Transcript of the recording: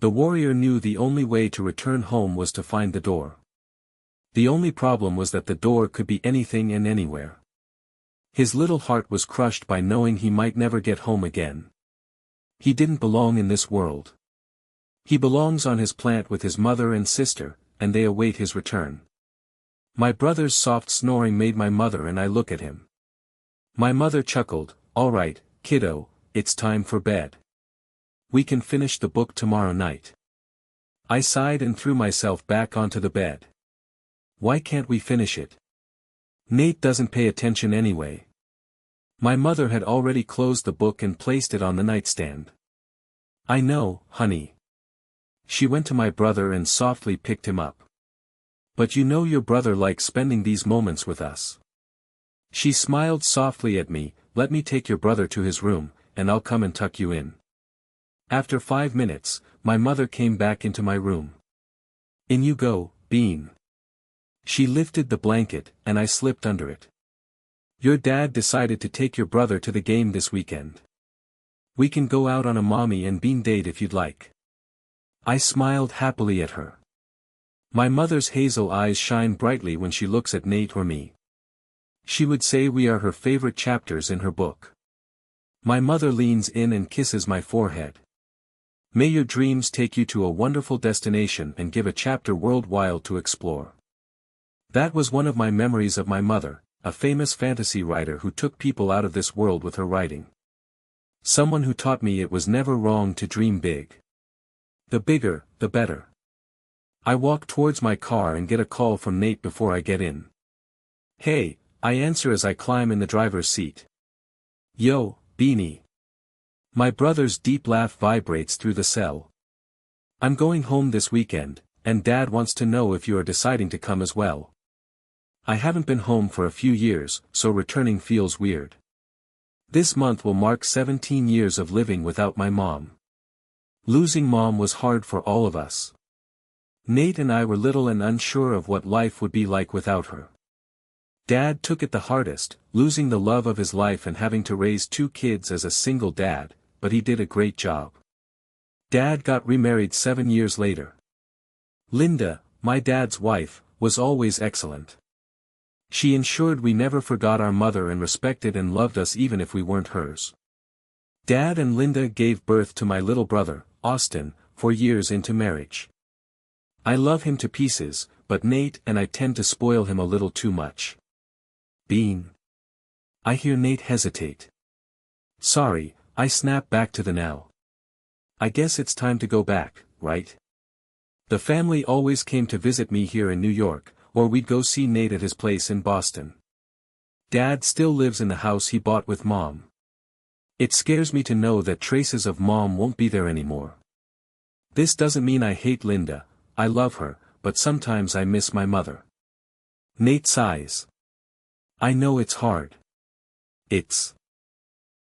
The warrior knew the only way to return home was to find the door. The only problem was that the door could be anything and anywhere. His little heart was crushed by knowing he might never get home again. He didn't belong in this world. He belongs on his plant with his mother and sister, and they await his return. My brother's soft snoring made my mother and I look at him. My mother chuckled, "All right, kiddo, it's time for bed. We can finish the book tomorrow night." I sighed and threw myself back onto the bed. Why can't we finish it? Nate doesn't pay attention anyway. My mother had already closed the book and placed it on the nightstand. I know, honey. She went to my brother and softly picked him up. But you know your brother likes spending these moments with us. She smiled softly at me, "Let me take your brother to his room, and I'll come and tuck you in." After 5 minutes, my mother came back into my room. "In you go, Bean." She lifted the blanket, and I slipped under it. "Your dad decided to take your brother to the game this weekend. We can go out on a mommy and Bean date if you'd like." I smiled happily at her. My mother's hazel eyes shine brightly when she looks at Nate or me. She would say we are her favorite chapters in her book. My mother leans in and kisses my forehead. "May your dreams take you to a wonderful destination and give a chapter worldwide to explore." That was one of my memories of my mother, a famous fantasy writer who took people out of this world with her writing. Someone who taught me it was never wrong to dream big. The bigger, the better. I walk towards my car and get a call from Nate before I get in. "Hey," I answer as I climb in the driver's seat. "Yo, Beanie." My brother's deep laugh vibrates through the cell. "I'm going home this weekend, and Dad wants to know if you are deciding to come as well. I haven't been home for a few years, so returning feels weird. This month will mark 17 years of living without my mom. Losing Mom was hard for all of us. Nate and I were little and unsure of what life would be like without her. Dad took it the hardest, losing the love of his life and having to raise 2 kids as a single dad, but he did a great job. Dad got remarried 7 years later. Linda, my dad's wife, was always excellent. She ensured we never forgot our mother and respected and loved us even if we weren't hers. Dad and Linda gave birth to my little brother, Austin, 4 years into marriage. I love him to pieces, but Nate and I tend to spoil him a little too much. Bean. I hear Nate hesitate. Sorry, I snap back to the now. I guess it's time to go back, right? The family always came to visit me here in New York, or we'd go see Nate at his place in Boston. Dad still lives in the house he bought with Mom. It scares me to know that traces of Mom won't be there anymore. This doesn't mean I hate Linda, I love her, but sometimes I miss my mother. Nate sighs. I know it's hard. It's